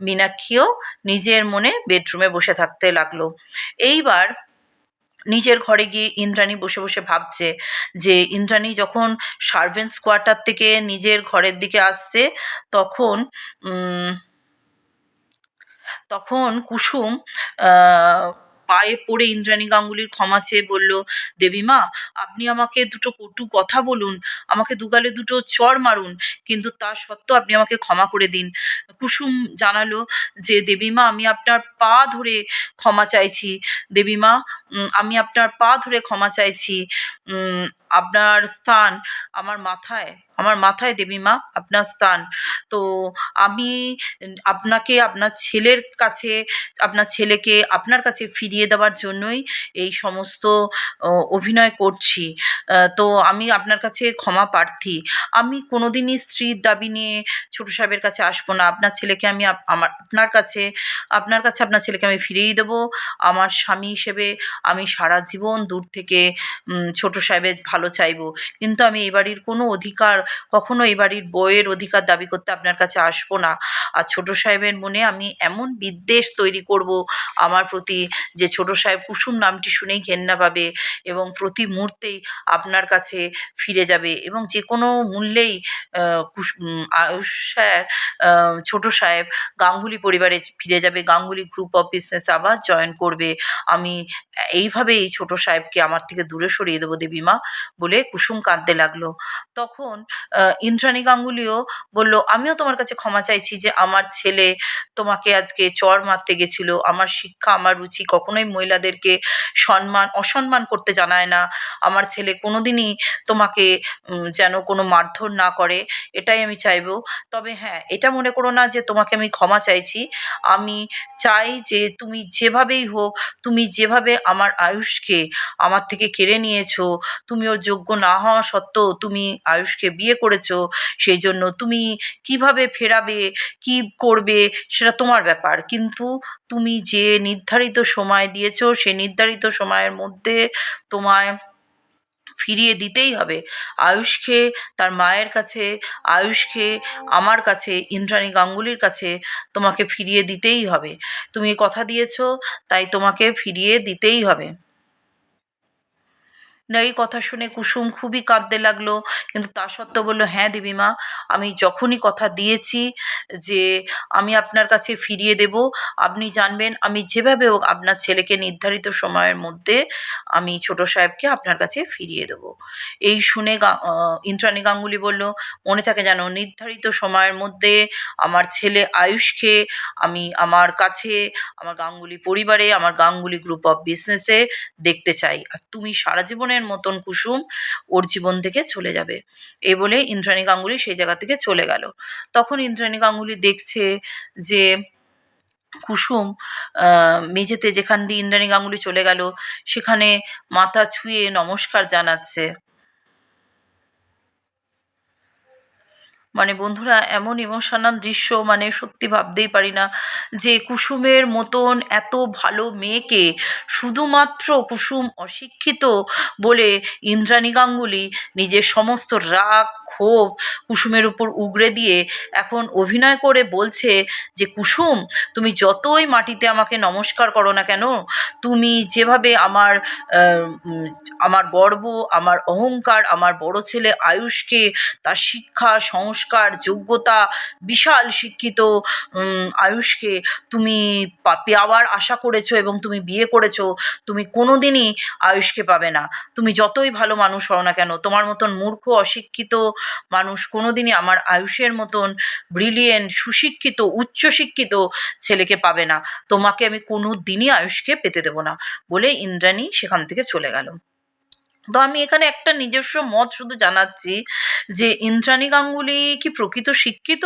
মীনাক্ষীও নিজের মনে বেডরুমে বসে থাকতে লাগলো। এইবার নিজের ঘরে গিয়ে ইন্দ্রাণী বসে বসে ভাবছে যে ইন্দ্রাণী যখন সার্ভেন্টস কোয়ার্টার থেকে নিজের ঘরের দিকে আসছে, তখন তখন কুসুম পায়ে পড়ে ইন্দ্রাণী গাঙ্গুলির ক্ষমা চেয়ে বলল, দেবীমা, আপনি আমাকে দুটো কটু কথা বলুন, আমাকে দুগালে দুটো চড় মারুন, কিন্তু তা সত্ত্বেও আপনি আমাকে ক্ষমা করে দিন। কুসুম জানালো যে, দেবীমা, আমি আপনার পা ধরে ক্ষমা চাইছি। দেবীমা, আমি আপনার পা ধরে ক্ষমা চাইছি। আপনার স্থান আমার মাথায় দেবীমা, আপনার স্থান। তো আমি আপনাকে আপনার ছেলেকে আপনার কাছে ফিরিয়ে দেওয়ার জন্যই এই সমস্ত অভিনয় করছি। তো আমি আপনার কাছে ক্ষমা প্রার্থী। আমি কোনোদিনই স্ত্রীর দাবি নিয়ে ছোট সাহেবের কাছে আসবো না। আপনার ছেলেকে আমি আপনার কাছে আপনার ছেলেকে আমি ফিরিয়ে দেবো। আমার স্বামী হিসেবে আমি সারা জীবন দূর থেকে ছোট সাহেবের ভালো চাইবো। কিন্তু আমি এ বাড়ির কোনো অধিকার, কখনো এ বাড়ির বউয়ের অধিকার দাবি করতে আপনার কাছে আসবো না। আর ছোট সাহেবের মনে আমি এমন বিদ্বেষ তৈরি করব আমার প্রতি, যে ছোট সাহেব কুসুম নামটি শুনেই ঘেন্না পাবে এবং প্রতি মুহূর্তেই আপনার কাছে ফিরে যাবে এবং যে কোনো মূল্যেই আয়ুষ স্যার, ছোট সাহেব গাঙ্গুলি পরিবারে ফিরে যাবে, গাঙ্গুলি গ্রুপ অফ বিজনেস আবার জয়েন করবে। আমি এইভাবেই ছোট সাহেবকে আমার থেকে দূরে সরিয়ে দেবো দেবীমা, বলে কুসুম কাঁদতে লাগলো। তখন ইন্দ্রাণী গাঙ্গুলিও বলল, আমিও তোমার কাছে ক্ষমা চাইছি যে আমার ছেলে তোমাকে আজকে চড় মারতে গেছিল। আমার শিক্ষা, আমার রুচি কখনোই মহিলাদেরকে অসম্মান করতে জানায় না। আমার ছেলে কোনোদিনই তোমাকে যেন কোনো মারধর না করে, এটাই আমি চাইবো। তবে হ্যাঁ, এটা মনে করো না যে তোমাকে আমি ক্ষমা চাইছি। আমি চাই যে তুমি যেভাবেই হোক, তুমি যেভাবে আমার আয়ুষকে আমার থেকে কেড়ে নিয়েছো, তুমি ওর যোগ্য না হওয়া সত্ত্বেও তুমি আয়ুষকে বিয়ে করেছো, সেই জন্য তুমি কিভাবে ফেরাবে, কি করবে সেটা তোমার ব্যাপার। কিন্তু তুমি যে নির্ধারিত সময় দিয়েছো, সেই নির্ধারিত সময়ের মধ্যে তোমায় ফিরিয়ে দিতেই হবে আয়ুষকে তার মায়ের কাছে, আয়ুষকে আমার কাছে, ইন্দ্রাণী গাঙ্গুলির কাছে তোমাকে ফিরিয়ে দিতেই হবে। তুমি কথা দিয়েছো, তাই তোমাকে ফিরিয়ে দিতেই হবে। না, এই কথা শুনে কুসুম খুবই কাঁদতে লাগলো, কিন্তু তা সত্ত্বেও বলল, হ্যাঁ দেবীমা, আমি যখনই কথা দিয়েছি যে আমি আপনার কাছে ফিরিয়ে দেব, আপনি জানবেন আমি যেভাবে হোক আপনার ছেলেকে নির্ধারিত সময়ের মধ্যে আমি ছোট সাহেবকে আপনার কাছে ফিরিয়ে দেব। এই শুনে ইন্দ্রাণী গাঙ্গুলি বলল, মনে থাকে যেন নির্ধারিত সময়ের মধ্যে আমার ছেলে আয়ুষকে আমি আমার কাছে, আমার গাঙ্গুলি পরিবারে, আমার গাঙ্গুলি গ্রুপ অফ বিজনেসে দেখতে চাই। আর তুমি সারা জীবনের মতন কুসুম ওর জীবন থেকে চলে যাবে। এই বলে ইন্দ্রাণী গাঙ্গুলি সেই জায়গা থেকে চলে গেল। তখন ইন্দ্রাণী গাঙ্গুলি দেখছে যে কুসুম মেঝেতে, যেখান দিয়ে ইন্দ্রাণী গাঙ্গুলি চলে গেল, সেখানে মাথা ছুঁয়ে নমস্কার জানাচ্ছে। মানে বন্ধুরা, এমন ইমোশনাল দৃশ্য মানে সত্যি ভাবতেই পারি না যে কুসুমের মতন এত ভালো মেয়েকে শুধুমাত্র কুসুম অশিক্ষিত বলে ইন্দ্রাণী গাঙ্গুলি নিজের সমস্ত রাগ ক্ষোভ কুসুমের উপর উগরে দিয়ে এখন অভিনয় করে বলছে যে কুসুম, তুমি যতই মাটিতে আমাকে নমস্কার করো না কেন, তুমি যেভাবে আহ, উম, আমার গর্ব, আমার অহংকার, আমার বড় ছেলে আয়ুষকে তার শিক্ষা, সংস্কার, যোগ্যতা, বিশাল শিক্ষিত আয়ুষকে তুমি পাওয়ার আশা করেছো এবং তুমি বিয়ে করেছো, তুমি কোনোদিনই আয়ুষকে পাবে না। তুমি যতই ভালো মানুষ হও না কেন, তোমার মতন মূর্খ অশিক্ষিত মানুষ কোনোদিনই আমার আয়ুষের মতন ব্রিলিয়েন্ট, সুশিক্ষিত, উচ্চশিক্ষিত ছেলেকে পাবে না। তোমাকে আমি কোনো দিনই আয়ুষকে পেতে দেবো না, বলে ইন্দ্রাণী সেখান থেকে চলে গেল। তো আমি এখানে একটা নিজস্ব মত শুধু জানাচ্ছি যে ইন্দ্রাণী গাঙ্গুলি কি প্রকৃত শিক্ষিত?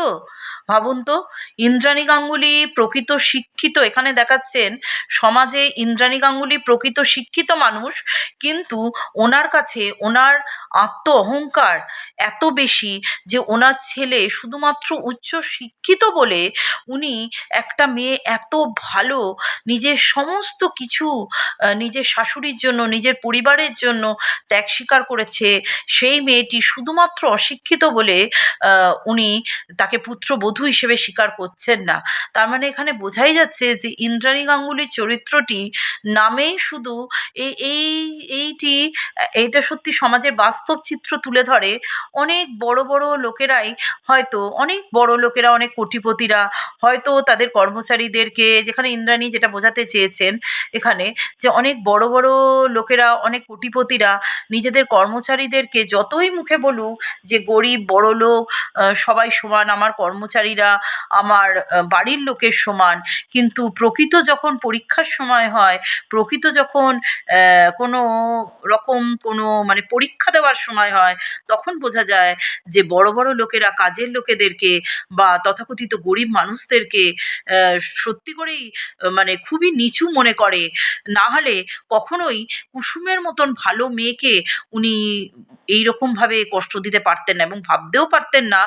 ভাবুন তো, ইন্দ্রাণী গাঙ্গুলি প্রকৃত শিক্ষিত, এখানে দেখাচ্ছেন সমাজে ইন্দ্রাণী গাঙ্গুলি প্রকৃত শিক্ষিত মানুষ, কিন্তু ওনার কাছে ওনার আত্ম অহংকার এত বেশি যে ওনার ছেলে শুধুমাত্র উচ্চ শিক্ষিত বলে উনি একটা মেয়ে এত ভালো, নিজের সমস্ত কিছু নিজের শাশুড়ির জন্য, নিজের পরিবারের জন্য ত্যাগ স্বীকার করেছে, সেই মেয়েটি শুধুমাত্র অশিক্ষিত বলে উনি তাকে পুত্রবধূ হিসেবে স্বীকার করছেন না। তার মানে এখানে বোঝাই যাচ্ছে যে ইন্দ্রাণী গাঙ্গুলির চরিত্রটি নামেই শুধু এইটি, এইটা সত্যি সমাজের বাস্তব চিত্র তুলে ধরে। অনেক বড় বড় লোকেরাই হয়তো, অনেক বড় লোকেরা, অনেক কোটিপতিরা হয়তো তাদের কর্মচারীদেরকে, যেখানে ইন্দ্রাণী যেটা বোঝাতে চেয়েছেন এখানে, যে অনেক বড় বড় লোকেরা, অনেক কোটিপতিরা নিজেদের কর্মচারীদেরকে যতই মুখে বলুক যে গরিব বড়লোক সবাই সমান, আমার কর্মচারীরা আমার বাড়ির লোকের সমান, কিন্তু প্রকৃত যখন পরীক্ষার সময় হয়, প্রকৃত যখন কোনো রকম কোনো মানে পরীক্ষা দেওয়ার সময় হয়, তখন বোঝা যায় যে বড় বড় লোকেরা কাজের লোকেদেরকে বা তথাকথিত গরিব মানুষদেরকে সত্যি করেই মানে খুবই নিচু মনে করে। না হলে কখনোই কুসুমের মতন ভালো মেয়েকে উনি এইরকমভাবে কষ্ট দিতে পারতেন না, এবং ভাবতেও পারতেন না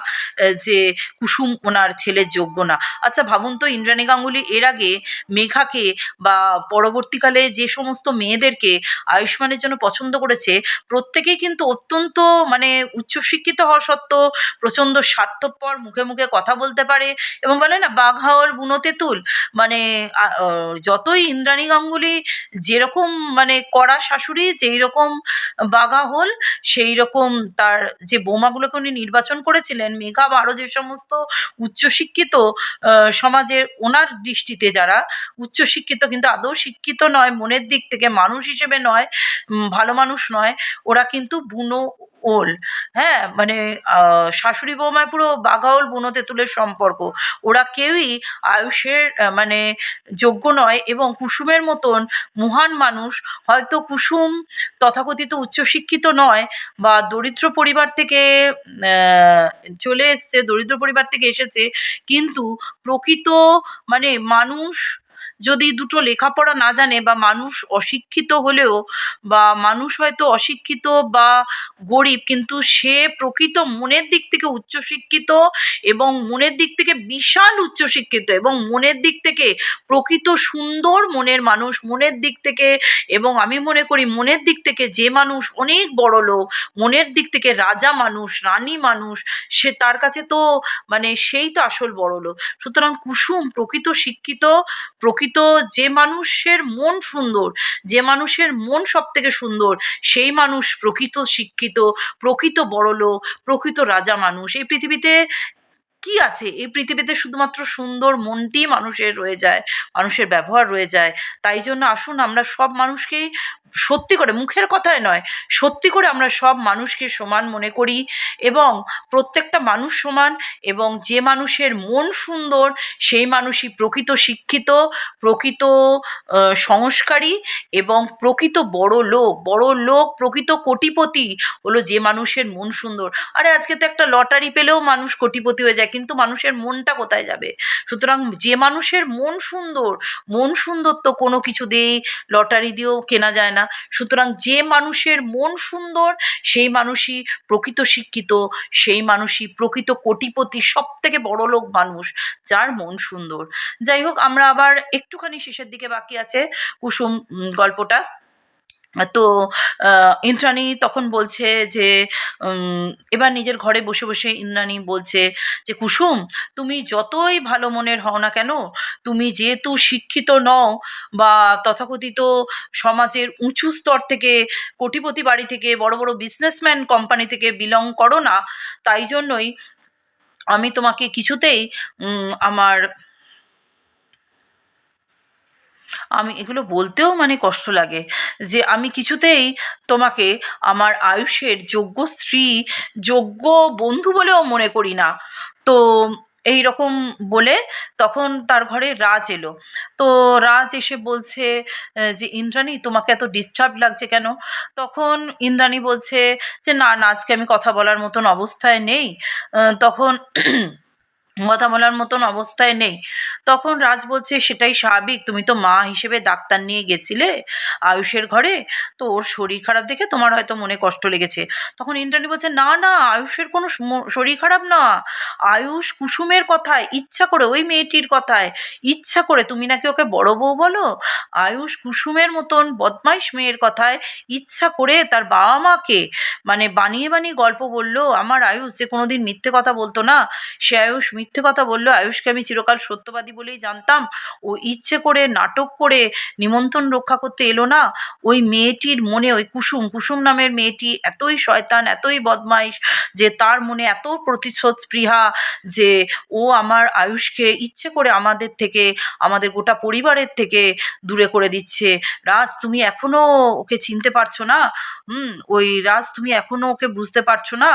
যে কুসুম ওনার ছেলের যোগ্য না। আচ্ছা ভাবুন তো, ইন্দ্রাণী গাঙ্গুলি এর আগে মেঘাকে বা পরবর্তীকালে যে সমস্ত মেয়েদেরকে আয়ুষ্মানের জন্য পছন্দ করেছে, প্রত্যেকেই কিন্তু অত্যন্ত মানে উচ্চশিক্ষিত হওয়া সত্ত্বেও প্রচণ্ড স্বার্থপর, মুখে মুখে কথা বলতে পারে এবং বলে না বাঘ হাওয়ার বুনো তেঁতুল। মানে যতই ইন্দ্রাণী গাঙ্গুলি যেরকম মানে কড়া শাশুড়ি, যেই রকম বাঘা হল, সেই রকম তার যে বৌমাগুলোকে উনি নির্বাচন করেছিলেন, মেঘা বা আরও যে সমস্ত উচ্চশিক্ষিত সমাজের ওনার দৃষ্টিতে যারা উচ্চশিক্ষিত কিন্তু আদৌ শিক্ষিত নয়, মনের দিক থেকে মানুষ হিসেবে নয়, ভালো মানুষ নয়, ওরা কিন্তু বুনো ওল। হ্যাঁ, মানে শাশুড়ি বৌমায় পুরো বাঘাওল বুনো তেঁতুলের সম্পর্ক। ওরা কেউই আয়ুষের মানে যোগ্য নয়। এবং কুসুমের মতন মহান মানুষ, হয়তো কুসুম তথাকথিত উচ্চশিক্ষিত নয় বা দরিদ্র পরিবার থেকে চলে এসছে, দরিদ্র পরিবার থেকে এসেছে, কিন্তু প্রকৃত মানে মানুষ যদি দুটো লেখাপড়া না জানে বা মানুষ অশিক্ষিত হলেও বা মানুষ হয়তো অশিক্ষিত বা গরিব, কিন্তু সে প্রকৃত মনের দিক থেকে উচ্চশিক্ষিত এবং মনের দিক থেকে বিশাল উচ্চশিক্ষিত এবং মনের দিক থেকে প্রকৃত সুন্দর মনের মানুষ, মনের দিক থেকে। এবং আমি মনে করি মনের দিক থেকে যে মানুষ অনেক বড় লোক, মনের দিক থেকে রাজা মানুষ, রানী মানুষ, সে তার কাছে তো মানে সেই তো আসল বড় লোক। সুতরাং কুসুম প্রকৃত শিক্ষিত, প্রকৃত যে মানুষের মন সুন্দর, যে মানুষের মন সব থেকে সুন্দর, সেই মানুষ প্রকৃত শিক্ষিত, প্রকৃত বড়লোক, প্রকৃত রাজা মানুষ। এই পৃথিবীতে কি আছে? এই পৃথিবীতে শুধুমাত্র সুন্দর মনটি মানুষের রয়ে যায়, মানুষের ব্যবহার রয়ে যায়। তাই জন্য আসুন আমরা সব মানুষকেই সত্যি করে, মুখের কথায় নয়, সত্যি করে আমরা সব মানুষকে সমান মনে করি এবং প্রত্যেকটা মানুষ সমান। এবং যে মানুষের মন সুন্দর সেই মানুষই প্রকৃত শিক্ষিত, প্রকৃত সংস্কারী এবং প্রকৃত বড় লোক। বড় লোক, প্রকৃত কোটিপতি হলো যে মানুষের মন সুন্দর। আরে আজকে তো একটা লটারি পেলেও মানুষ কোটিপতি হয়ে যায়, কিন্তু মানুষের মনটা কোথায় যাবে? সুতরাং যে মানুষের মন সুন্দর, মন সুন্দর তো কোনো কিছু দিয়েই লটারি দিয়েও কেনা যায় না। সুতরাং যে মানুষের মন সুন্দর সেই মানুষই প্রকৃত শিক্ষিত, সেই মানুষই প্রকৃত কোটিপতি, সব থেকে বড় লোক মানুষ যার মন সুন্দর। যাই হোক, আমরা আবার একটুখানি শেষের দিকে বাকি আছে কুসুম গল্পটা। তো ইন্দ্রাণী তখন বলছে যে এবার নিজের ঘরে বসে বসে ইন্দ্রাণী বলছে যে কুসুম, তুমি যতই ভালো মনের হও না কেন, তুমি যেহেতু শিক্ষিত নও বা তথাকথিত সমাজের উঁচু স্তর থেকে, কোটিপতি বাড়ি থেকে, বড় বড় বিজনেসম্যান কোম্পানি থেকে বিলং করো না, তাই জন্যই আমি তোমাকে কিছুতেই আমার আমি এগুলো বলতেও মানে কষ্ট লাগে যে আমি কিছুতেই তোমাকে আমার আয়ুষের যোগ্য স্ত্রী, যোগ্য বন্ধু বলেও মনে করি না। তো এই রকম বলে তখন তার ঘরে রাজ এলো। তো রাজ এসে বলছে যে ইন্দ্রাণী, তোমাকে এত ডিস্টার্ব লাগছে কেন? তখন ইন্দ্রাণী বলছে যে না না, আজকে আমি কথা বলার মতন অবস্থায় নেই। তখন কথা বলার মতন অবস্থায় নেই। তখন রাজ বলছে সেটাই স্বাভাবিক, তুমি তো মা হিসেবে ডাক্তার নিয়ে গেছিলে আয়ুষের ঘরে, তো ওর শরীর খারাপ দেখে তোমার হয়তো মনে কষ্ট লেগেছে। তখন ইন্দ্রাণী বলছে না না, আয়ুষের কোনো শরীর খারাপ না, আয়ুষ কুসুমের কথায় ইচ্ছা করে, ওই মেয়েটির কথায় ইচ্ছা করে, তুমি নাকি ওকে বড় বউ বলো, আয়ুষ কুসুমের মতন বদমাইশ মেয়ের কথায় ইচ্ছা করে তার বাবা মাকে মানে বানিয়ে বানিয়ে গল্প বললো। আমার আয়ুষ যে কোনোদিন মিথ্যে কথা বলতো না, সে আয়ুষ মিথ্যে কথা বললো। আয়ুষকে আমি চিরকাল সত্যবাদী বলেই জানতাম। ও ইচ্ছে করে নাটক করে নিমন্ত্রণ রক্ষা করতে এলো না। ওই মেয়েটির মনে, ওই কুসুম, কুসুম নামের মেয়েটি এতই শয়তান, এতই বদমাইশ যে তার মনে এত প্রতিশোধ স্পৃহা যে ও আমার আয়ুষকে ইচ্ছে করে আমাদের থেকে, আমাদের গোটা পরিবারের থেকে দূরে করে দিচ্ছে। রাজ, তুমি এখনো ওকে চিনতে পারছো না? ওই রাজ, তুমি এখনো ওকে বুঝতে পারছো না?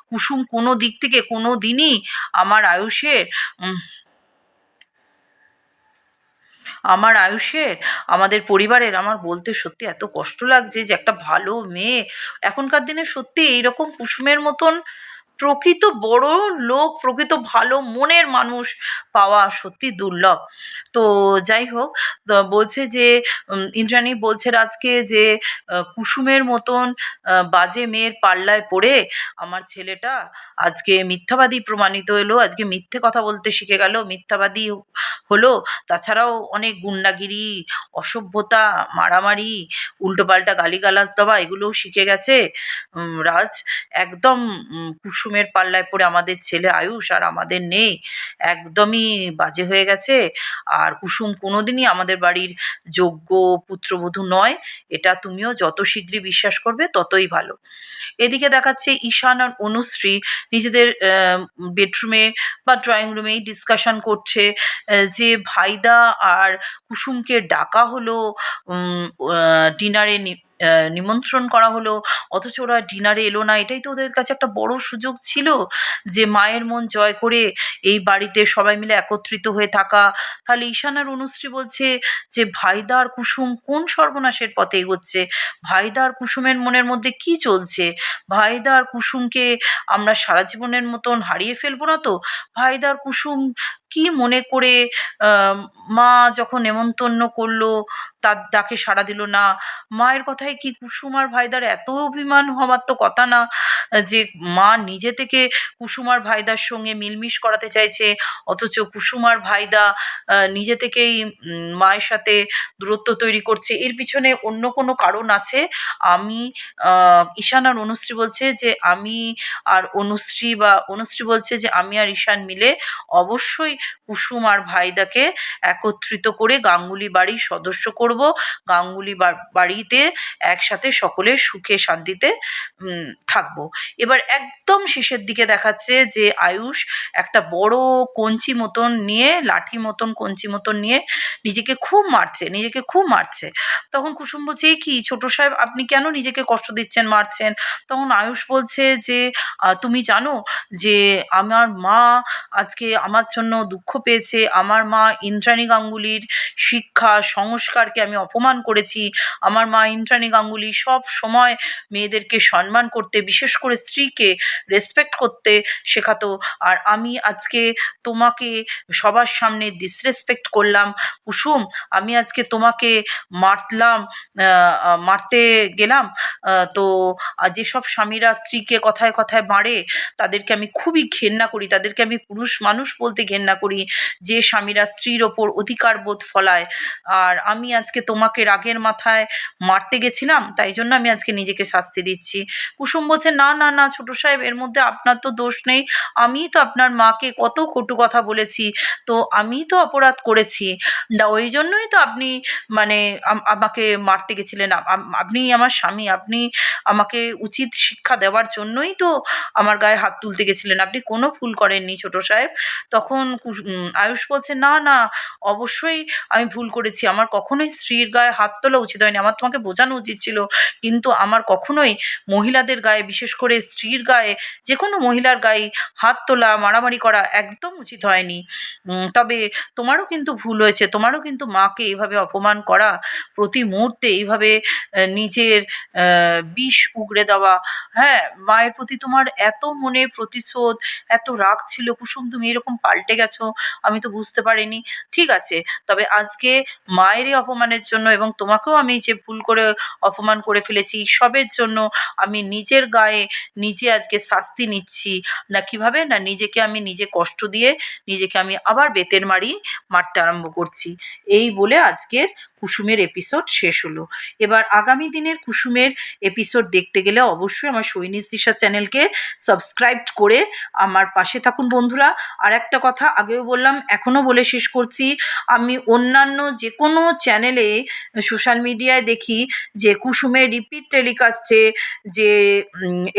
কুসুম কোনো দিক থেকে কোনো দিনই আমার আয়ুষের উম, আমার আয়ুষের, আমাদের পরিবারের, আমার বলতে সত্যি এত কষ্ট লাগছে যে একটা ভালো মেয়ে এখনকার দিনে সত্যি এইরকম কুসুমের মতন প্রকৃত বড় লোক, প্রকৃত ভালো মনের মানুষ পাওয়া সত্যি দুর্লভ। তো যাই হোক, তো বলছে যে ইন্দ্রাণী বলছে আজকে যে কুসুমের মতন বাজে মেয়ের পাল্লায় পড়ে আমার ছেলেটা আজকে মিথ্যাবাদী প্রমাণিত হলো, আজকে মিথ্যে কথা বলতে শিখে গেল, মিথ্যাবাদী হলো। তাছাড়াও অনেক গুন্ডাগিরি, অসভ্যতা, মারামারি, উল্টোপাল্টা গালিগালাজ দেওয়া এগুলোও শিখে গেছে। রাজ, একদম কুসুমের পাল্লায় পড়ে আমাদের ছেলে আয়ুষ আর আমাদের নেই, একদমই বাজে হয়ে গেছে। আর কুসুম কোনোদিনই আমাদের বাড়ির যোগ্য পুত্রবধূ নয়, এটা তুমিও যত শীঘ্রই বিশ্বাস করবে ততই ভালো। এদিকে দেখাচ্ছে ঈশান আর অনুশ্রী নিজেদের বেডরুমে বা ড্রয়িং রুমেই ডিসকাশন করছে যে ভাইদা আর কুসুমকে ডাকা হলো, ডিনারে নিমন্ত্রণ করা হলো, অথচ ওরা ডিনারে এলো না। এটাই তো ওদের কাছে একটা বড় সুযোগ ছিল যে মায়ের মন জয় করে এই বাড়িতে সবাই মিলে একত্রিত হয়ে থাকা। তাহলে ঈশান আর অনুশ্রী বলছে যে ভাইদা আর কুসুম কোন সর্বনাশের পথে এগোচ্ছে, ভাইদা আর কুসুমের মনের মধ্যে কি চলছে, ভাইদা আর কুসুমকে আমরা সারা জীবনের মতন হারিয়ে ফেলবো না তো? ভাইদা আর কুসুম কি মনে করে আহ, মা যখন নেমন্তন্ন করলো তার ডাকে সাড়া দিল না? মায়ের কথায় কি কুসুম আর ভাইদার এত অভিমান হওয়ার তো কথা না, যে মা নিজে থেকে কুসুম আর ভাইদার সঙ্গে মিলমিশ করাতে চাইছে, অথচ কুসুম আর ভাইদা নিজে থেকেই মায়ের সাথে দূরত্ব তৈরি করছে। এর পিছনে অন্য কোনো কারণ আছে। আমি ঈশান আর অনুশ্রী বলছে যে আমি আর অনুশ্রী বা অনুশ্রী বলছে যে আমি আর ঈশান মিলে অবশ্যই কুসুম আর ভাইদাকে একত্রিত করে গাঙ্গুলি বাড়ির সদস্য করব, গাঙ্গুলি বাড়িতে একসাথে সকলে সুখে শান্তিতে থাকবো। এবার একদম শেষের দিকে দেখাচ্ছে যে আয়ুষ একটা বড় কঞ্চি মতন নিয়ে, লাঠি মতন কঞ্চি মতন নিয়ে নিজেকে খুব মারছে, নিজেকে খুব মারছে। তখন কুসুম বলছে এই কি ছোট সাহেব, আপনি কেন নিজেকে কষ্ট দিচ্ছেন, মারছেন? তখন আয়ুষ বলছে যে তুমি জানো যে আমার মা আজকে আমার জন্য দুঃখ পেয়েছে, আমার মা ইন্দ্রাণী গাঙ্গুলির শিক্ষা সংস্কারকে আমি অপমান করেছি। আমার মা ইন্দ্রাণী গাঙ্গুলি সব সময় মেয়েদেরকে সম্মান করতে, বিশেষ করে স্ত্রীকে রেসপেক্ট করতে শেখাতো, আর আমি আজকে তোমাকে সবার সামনে ডিসরেসপেক্ট করলাম। কুসুম, আমি আজকে তোমাকে মারলাম, মারতে গেলাম। তো যেসব স্বামীরা স্ত্রীকে কথায় কথায় মারে তাদেরকে আমি খুবই ঘেন্না করি, তাদেরকে আমি পুরুষ মানুষ বলতে ঘেন্না করি, যে স্বামীরা স্ত্রীর ওপর অধিকার বোধ ফলায়। আর আমি আজকে তোমাকে রাগের মাথায় মারতে গেছিলাম, তাই জন্য আমি আজকে নিজেকে শাস্তি দিচ্ছি। কুসুম বলছে না না না ছোট সাহেব, এর মধ্যে আপনার তো দোষ নেই, আমিই তো আপনার মাকে কত কটু কথা বলেছি, তো আমিই তো অপরাধ করেছি, না ওই জন্যই তো আপনি মানে আমাকে মারতে গেছিলেন। আপনি আমার স্বামী, আপনি আমাকে উচিত শিক্ষা দেওয়ার জন্যই তো আমার গায়ে হাত তুলতে গেছিলেন, আপনি কোনো ভুল করেননি ছোট সাহেব। তখন আয়ুষ বলছে না না, অবশ্যই আমি ভুল করেছি, আমার কখনোই স্ত্রীর গায়ে হাত তোলা উচিত হয়নি, আমার তোমাকে বোঝানো উচিত ছিল, কিন্তু আমার কখনোই মহিলাদের গায়ে, বিশেষ করে স্ত্রীর গায়ে, যে কোনো মহিলার গায়ে হাত তোলা, মারামারি করা একদম উচিত হয়নি। তবে তোমারও কিন্তু ভুল হয়েছে, তোমারও কিন্তু মাকে এইভাবে অপমান করা, প্রতি মুহূর্তে এইভাবে নিজের বিষ উগরে দেওয়া। হ্যাঁ, মায়ের প্রতি তোমার এত মনে প্রতিশোধ, এত রাগ ছিল কুসুম, তুমি এরকম পাল্টে গেছো, আমি তো বুঝতে পারিনি। ঠিক আছে, তবে আজকে মায়েরই অপমানের জন্য এবং তোমাকেও আমি যে ভুল করে অপমান করে ফেলেছি সবের জন্য আমি নিজের গায়ে নিজে আজকে শাস্তি নিচ্ছি। না কিভাবে, না নিজেকে আমি নিজে কষ্ট দিয়ে নিজেকে আমি আবার বেতের মারি মারতে আরম্ভ করছি। এই বলে আজকের কুসুমের এপিসোড শেষ হলো। এবার আগামী দিনের কুসুমের এপিসোড দেখতে গেলে অবশ্যই আমার সৈনিস দিশা চ্যানেলকে সাবস্ক্রাইব করে আমার পাশে থাকুন বন্ধুরা। আর একটা কথা আগেও বললাম, এখনও বলে শেষ করছি, আমি অন্যান্য যে কোনো চ্যানেলে সোশ্যাল মিডিয়ায় দেখি যে কুসুমের রিপিট টেলিকাস্টে যে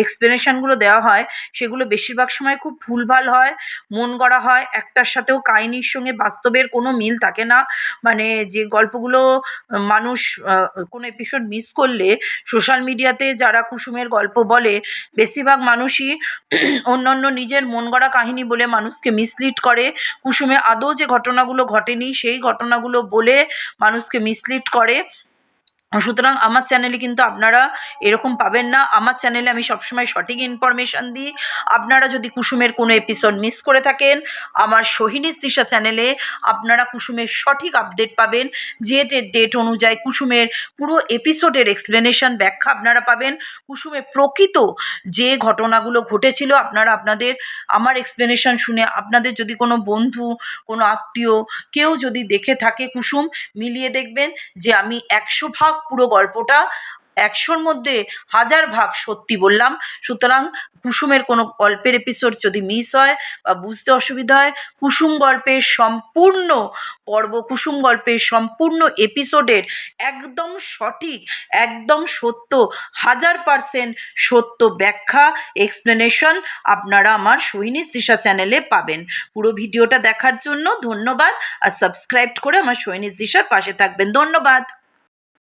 এক্সপ্লেনেশনগুলো দেওয়া হয় সেগুলো বেশিরভাগ সময় খুব ভুলভাল হয়, মন গড়া হয়, একটার সাথেও কাহিনির সঙ্গে বাস্তবের কোনো মিল থাকে না। মানে যে গল্পগুলো মানুষ কোনো এপিসোড মিস করলে সোশ্যাল মিডিয়াতে যারা কুসুমের গল্প বলে বেশিরভাগ মানুষই অন্যান্য নিজের মন গড়া কাহিনী বলে মানুষকে মিসলিড করে, কুসুমে আদৌ যে ঘটনাগুলো ঘটেনি সেই ঘটনাগুলো বলে মানুষকে মিসলিড করে। সুতরাং আমার চ্যানেলে কিন্তু আপনারা এরকম পাবেন না। আমার চ্যানেলে আমি সবসময় সঠিক ইনফরমেশান দিই। আপনারা যদি কুসুমের কোনো এপিসোড মিস করে থাকেন, আমার সোহিনী তৃষা চ্যানেলে আপনারা কুসুমের সঠিক আপডেট পাবেন। যে ডেট অনুযায়ী কুসুমের পুরো এপিসোডের এক্সপ্লেনেশন ব্যাখ্যা আপনারা পাবেন। কুসুমের প্রকৃত যে ঘটনাগুলো ঘটেছিল আপনারা আমার এক্সপ্লেনেশন শুনে আপনাদের যদি কোনো বন্ধু, কোনো আত্মীয় কেউ যদি দেখে থাকে কুসুম, মিলিয়ে দেখবেন যে আমি 100 ভাগ পুরো গল্পটা 100-র মধ্যে 1000 ভাগ সত্যি বললাম। সুতরাং কুসুমের কোনো গল্পের এপিসোড যদি মিস হয় বা বুঝতে অসুবিধা হয়, কুসুম গল্পের সম্পূর্ণ পর্ব, কুসুম গল্পের সম্পূর্ণ এপিসোডের একদম সঠিক, একদম সত্য, 1000% সত্য ব্যাখ্যা, এক্সপ্লেনেশন আপনারা আমার সোহিনী তৃষা চ্যানেলে পাবেন। পুরো ভিডিওটা দেখার জন্য ধন্যবাদ, আর সাবস্ক্রাইব করে আমার সোহিনী তৃষার পাশে থাকবেন। ধন্যবাদ।